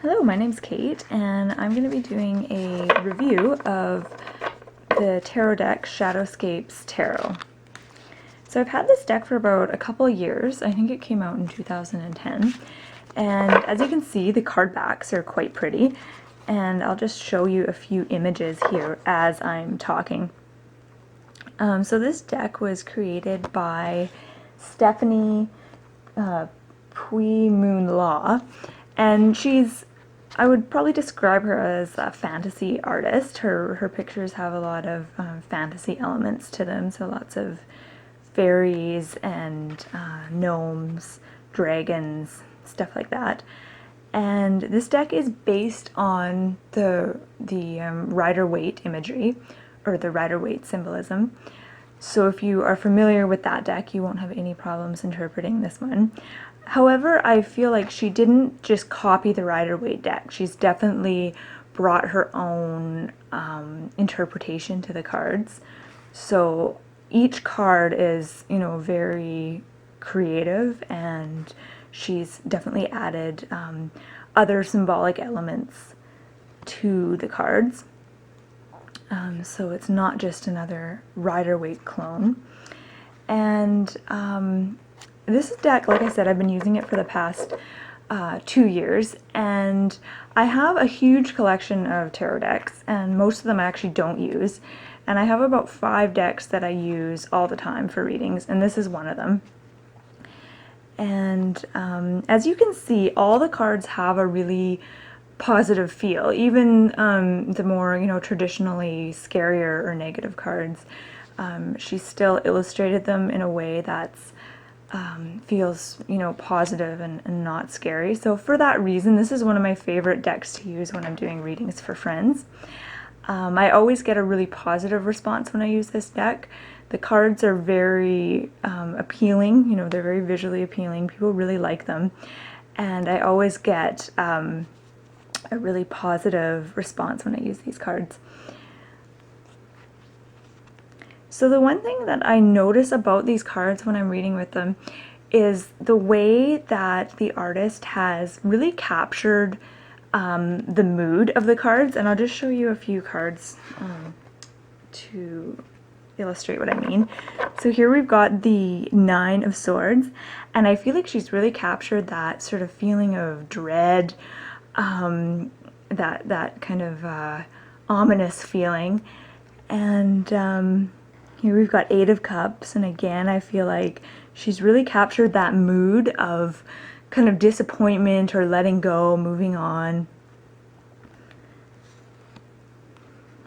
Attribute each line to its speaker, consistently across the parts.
Speaker 1: Hello, my name's Kate, and I'm going to be doing a review of the tarot deck Shadowscapes Tarot. So I've had this deck for about a couple of years. I think it came out in 2010. And as you can see, the card backs are quite pretty. And I'll just show you a few images here as I'm talking. So this deck was created by Stephanie Pui-Mun, and I would probably describe her as a fantasy artist. Her pictures have a lot of fantasy elements to them, so lots of fairies and gnomes, dragons, stuff like that. And this deck is based on the Rider-Waite imagery, or the Rider-Waite symbolism. So if you are familiar with that deck, you won't have any problems interpreting this one. However, I feel like she didn't just copy the Rider-Waite deck. She's definitely brought her own interpretation to the cards. So each card is, very creative, and she's definitely added other symbolic elements to the cards. So it's not just another Rider-Waite clone. And this deck, like I said, I've been using it for the past 2 years, and I have a huge collection of tarot decks, and most of them I actually don't use. And I have about 5 decks that I use all the time for readings, and this is one of them. And as you can see, all the cards have a really positive feel. Even the more, traditionally scarier or negative cards, she still illustrated them in a way that's feels, positive and not scary. So for that reason, this is one of my favorite decks to use when I'm doing readings for friends. I always get a really positive response when I use this deck. The cards are very appealing, they're very visually appealing. People really like them. And I always get a really positive response when I use these cards. So the one thing that I notice about these cards when I'm reading with them is the way that the artist has really captured the mood of the cards. And I'll just show you a few cards to illustrate what I mean. So here we've got the 9 of Swords, and I feel like she's really captured that sort of feeling of dread, that kind of ominous feeling. And here we've got 8 of Cups, and again I feel like she's really captured that mood of kind of disappointment or letting go, moving on.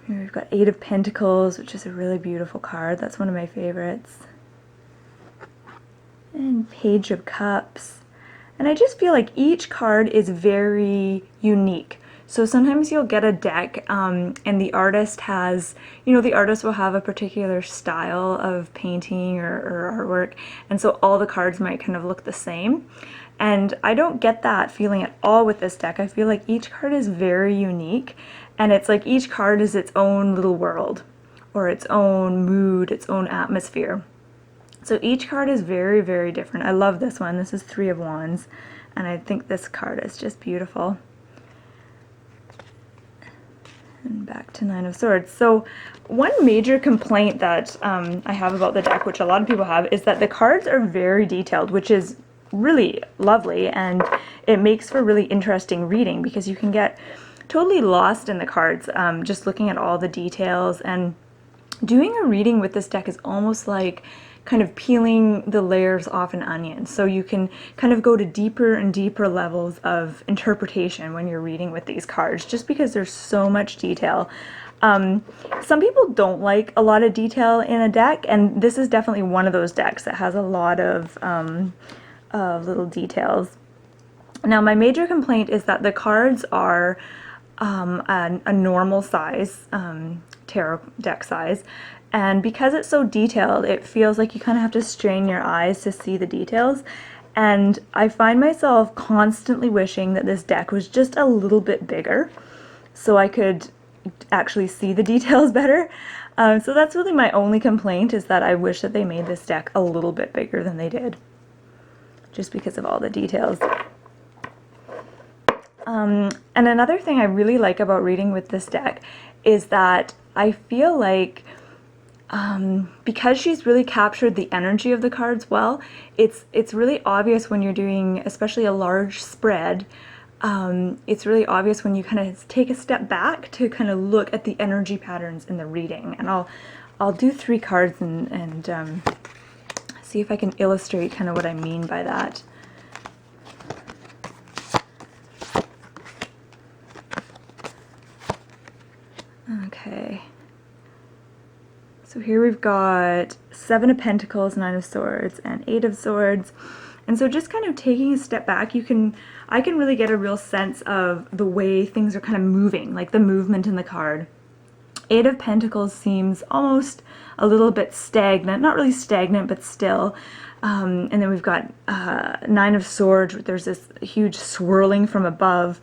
Speaker 1: Here we've got 8 of Pentacles, which is a really beautiful card. That's one of my favorites. And Page of Cups. And I just feel like each card is very unique. So sometimes you'll get a deck and the artist has, the artist will have a particular style of painting or artwork, and so all the cards might kind of look the same. And I don't get that feeling at all with this deck. I feel like each card is very unique, and it's like each card is its own little world, or its own mood, its own atmosphere. So each card is very, very different. I love this one. This is 3 of Wands, and I think this card is just beautiful. And back to 9 of Swords. So one major complaint that I have about the deck, which a lot of people have, is that the cards are very detailed, which is really lovely, and it makes for really interesting reading because you can get totally lost in the cards just looking at all the details. And doing a reading with this deck is almost like kind of peeling the layers off an onion. So you can kind of go to deeper and deeper levels of interpretation when you're reading with these cards, just because there's so much detail. Some people don't like a lot of detail in a deck, and this is definitely one of those decks that has a lot of little details. Now, my major complaint is that the cards are a normal size, tarot deck size, and because it's so detailed, it feels like you kind of have to strain your eyes to see the details. And I find myself constantly wishing that this deck was just a little bit bigger so I could actually see the details better. So that's really my only complaint, is that I wish that they made this deck a little bit bigger than they did, just because of all the details. And another thing I really like about reading with this deck is that I feel like because she's really captured the energy of the cards well, it's really obvious when you're doing especially a large spread. It's really obvious when you kind of take a step back to kind of look at the energy patterns in the reading. And I'll do 3 cards and see if I can illustrate kind of what I mean by that. Okay. So here we've got 7 of Pentacles, 9 of Swords, and 8 of Swords. And so just kind of taking a step back, I can really get a real sense of the way things are kind of moving, like the movement in the card. 8 of Pentacles seems almost a little bit stagnant, not really stagnant, but still. And then we've got 9 of Swords, there's this huge swirling from above.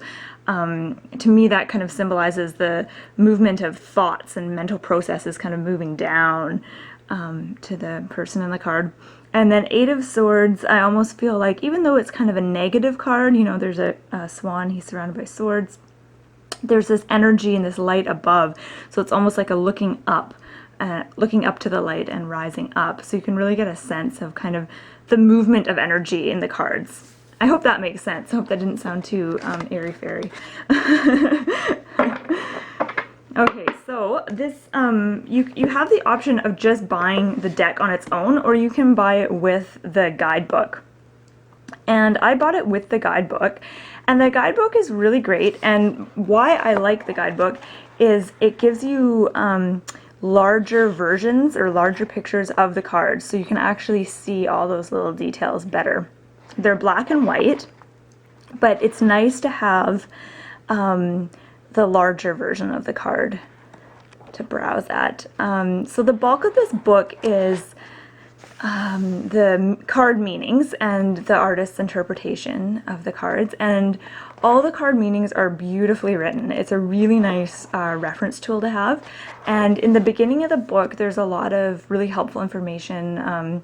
Speaker 1: To me, that kind of symbolizes the movement of thoughts and mental processes kind of moving down to the person in the card. And then 8 of Swords, I almost feel like, even though it's kind of a negative card, you know, there's a swan, he's surrounded by swords, there's this energy and this light above. So it's almost like a looking up to the light and rising up. So you can really get a sense of kind of the movement of energy in the cards. I hope that makes sense. I hope that didn't sound too airy-fairy. Okay, so this, you have the option of just buying the deck on its own, or you can buy it with the guidebook. And I bought it with the guidebook, and the guidebook is really great. And why I like the guidebook is it gives you larger versions or larger pictures of the cards, so you can actually see all those little details better. They're black and white, but it's nice to have the larger version of the card to browse at. So the bulk of this book is the card meanings and the artist's interpretation of the cards, and all the card meanings are beautifully written. It's a really nice reference tool to have, and in the beginning of the book there's a lot of really helpful information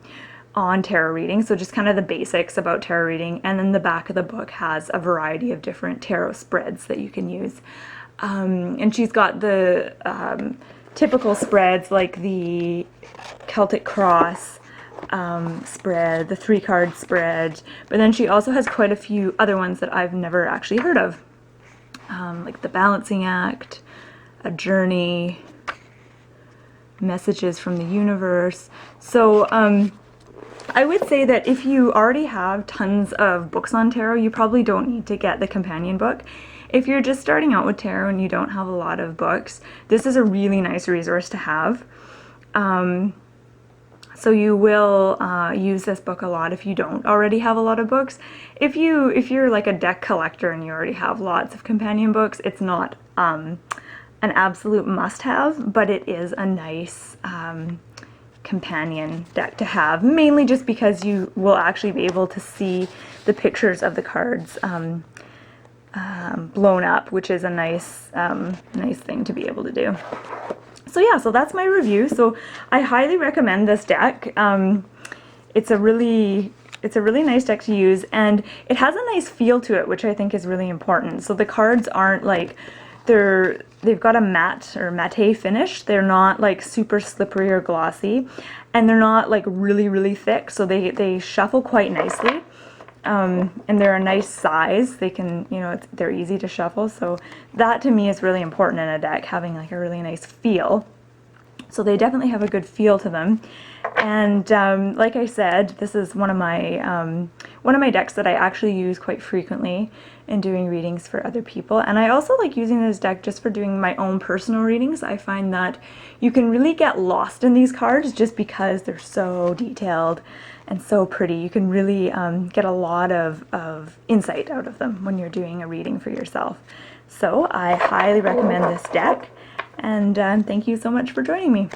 Speaker 1: on tarot reading, so just kind of the basics about tarot reading, and then the back of the book has a variety of different tarot spreads that you can use. And she's got the typical spreads like the Celtic Cross spread, the 3-card spread, but then she also has quite a few other ones that I've never actually heard of, like the Balancing Act, a Journey, Messages from the Universe. So I would say that if you already have tons of books on tarot, you probably don't need to get the companion book. If you're just starting out with tarot and you don't have a lot of books, this is a really nice resource to have. So you will use this book a lot if you don't already have a lot of books. If you're like a deck collector and you already have lots of companion books, it's not an absolute must-have, but it is a nice companion deck to have, mainly just because you will actually be able to see the pictures of the cards blown up, which is a nice thing to be able to do. So yeah, so that's my review. So I highly recommend this deck. It's a really nice deck to use, and it has a nice feel to it, which I think is really important. So the cards aren't like, they've got a matte or matte finish. They're not like super slippery or glossy, and they're not like really thick, so they shuffle quite nicely. And they're a nice size. They can, you know, they're easy to shuffle, so that to me is really important in a deck, having like a really nice feel. So they definitely have a good feel to them. And like I said, this is one of my decks that I actually use quite frequently in doing readings for other people. And I also like using this deck just for doing my own personal readings. I find that you can really get lost in these cards just because they're so detailed and so pretty. You can really get a lot of insight out of them when you're doing a reading for yourself. So I highly recommend this deck, and thank you so much for joining me.